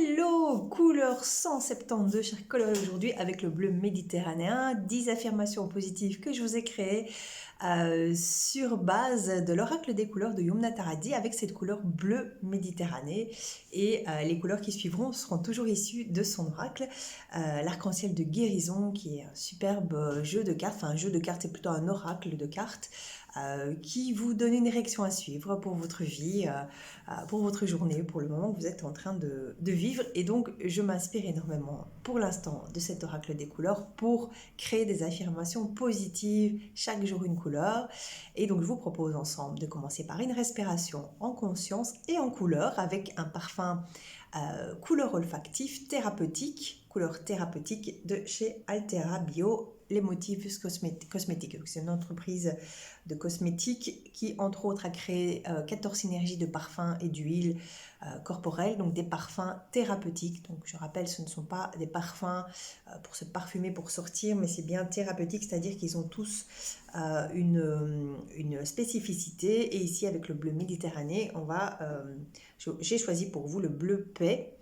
Hello, couleur 172, chers collègues, aujourd'hui avec le bleu méditerranéen, 10 affirmations positives que je vous ai créées sur base de l'oracle des couleurs de Yumna Taradi avec cette couleur bleu méditerranée et les couleurs qui suivront seront toujours issues de son oracle, l'arc-en-ciel de guérison qui est un superbe jeu de cartes, enfin un jeu de cartes c'est plutôt un oracle de cartes qui vous donne une direction à suivre pour votre vie, pour votre journée, pour le moment que vous êtes en train de vivre. Et donc, je m'inspire énormément pour l'instant de cet oracle des couleurs pour créer des affirmations positives, chaque jour une couleur. Et donc, je vous propose ensemble de commencer par une respiration en conscience et en couleur avec un parfum couleur olfactif thérapeutique, couleur thérapeutique de chez Altera Bio, les motifs cosmétiques. C'est une entreprise de cosmétiques qui, entre autres, a créé 14 synergies de parfums et d'huiles corporelles, donc des parfums thérapeutiques. Donc, je rappelle, ce ne sont pas des parfums pour se parfumer, pour sortir, mais c'est bien thérapeutique, c'est-à-dire qu'ils ont tous une spécificité. Et ici, avec le bleu méditerranéen, j'ai choisi pour vous le bleu paix.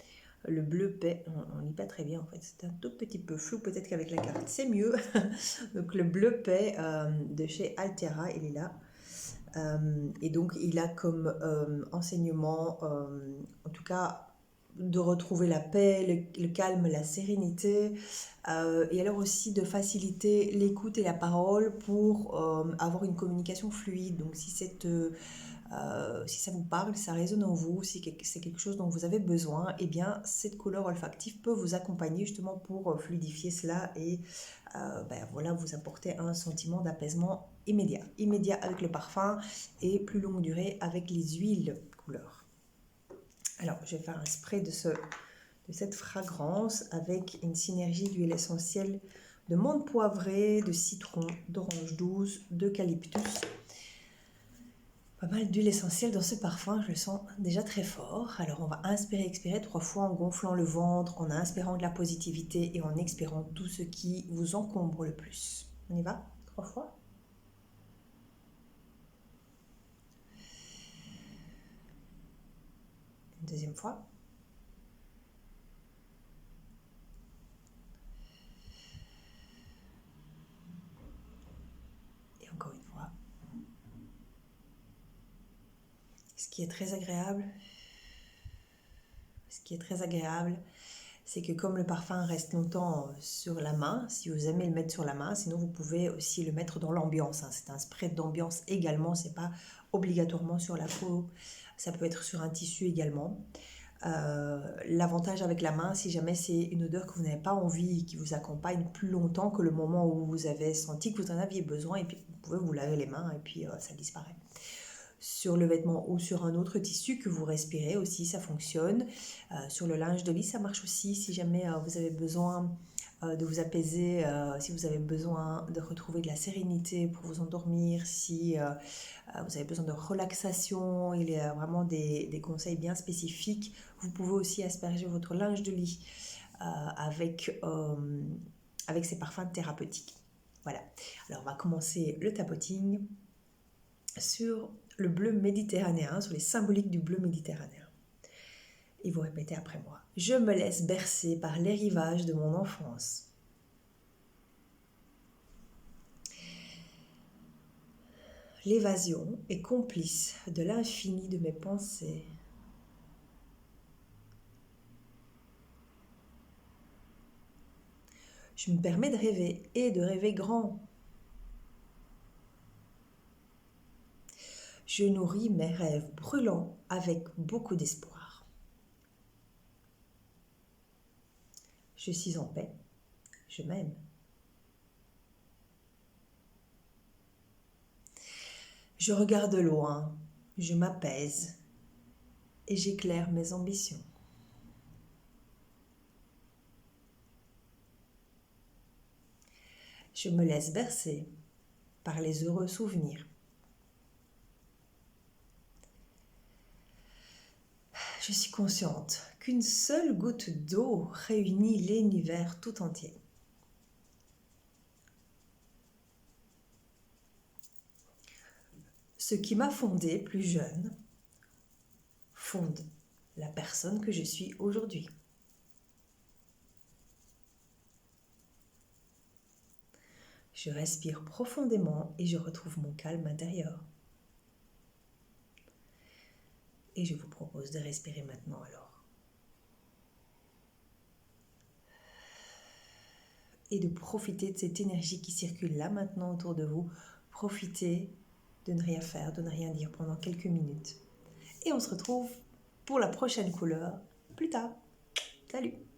Le bleu paix, on ne lit pas très bien en fait, c'est un tout petit peu flou, peut-être qu'avec la carte c'est mieux. Donc le bleu paix de chez Altera, il est là. Et donc il a comme enseignement, en tout cas, de retrouver la paix, le calme, la sérénité, et alors aussi de faciliter l'écoute et la parole pour avoir une communication fluide. Donc si ça vous parle, ça résonne en vous, si c'est quelque chose dont vous avez besoin, eh bien cette couleur olfactive peut vous accompagner justement pour fluidifier cela et voilà, vous apporter un sentiment d'apaisement immédiat avec le parfum et plus longue durée avec les huiles couleur. Alors je vais faire un spray de cette fragrance avec une synergie d'huile essentielle de menthe poivrée, de citron, d'orange douce, d'eucalyptus. Pas mal d'huile essentielle dans ce parfum, je le sens déjà très fort. Alors on va inspirer, expirer 3 fois en gonflant le ventre, en inspirant de la positivité et en expirant tout ce qui vous encombre le plus. On y va 3 fois. Une deuxième fois. Et encore une fois. Ce qui est très agréable, c'est que comme le parfum reste longtemps sur la main, si vous aimez le mettre sur la main, sinon vous pouvez aussi le mettre dans l'ambiance. C'est un spray d'ambiance également, c'est pas obligatoirement sur la peau, ça peut être sur un tissu également. L'avantage avec la main, si jamais c'est une odeur que vous n'avez pas envie, qui vous accompagne plus longtemps que le moment où vous avez senti que vous en aviez besoin, et puis vous pouvez vous laver les mains et puis ça disparaît. Sur le vêtement ou sur un autre tissu que vous respirez aussi, ça fonctionne. Sur le linge de lit, ça marche aussi si jamais vous avez besoin de vous apaiser, si vous avez besoin de retrouver de la sérénité pour vous endormir, si vous avez besoin de relaxation, il y a vraiment des conseils bien spécifiques. Vous pouvez aussi asperger votre linge de lit avec ces parfums thérapeutiques. Voilà, alors on va commencer le tapoting sur le bleu méditerranéen, sur les symboliques du bleu méditerranéen. Et vous répétez après moi. Je me laisse bercer par les rivages de mon enfance. L'évasion est complice de l'infini de mes pensées. Je me permets de rêver et de rêver grand. Je nourris mes rêves brûlants avec beaucoup d'espoir. Je suis en paix, je m'aime. Je regarde loin, je m'apaise et j'éclaire mes ambitions. Je me laisse bercer par les heureux souvenirs. Je suis consciente qu'une seule goutte d'eau réunit l'univers tout entier. Ce qui m'a fondée plus jeune fonde la personne que je suis aujourd'hui. Je respire profondément et je retrouve mon calme intérieur. Et je vous propose de respirer maintenant alors. Et de profiter de cette énergie qui circule là maintenant autour de vous. Profitez de ne rien faire, de ne rien dire pendant quelques minutes. Et on se retrouve pour la prochaine couleur plus tard. Salut!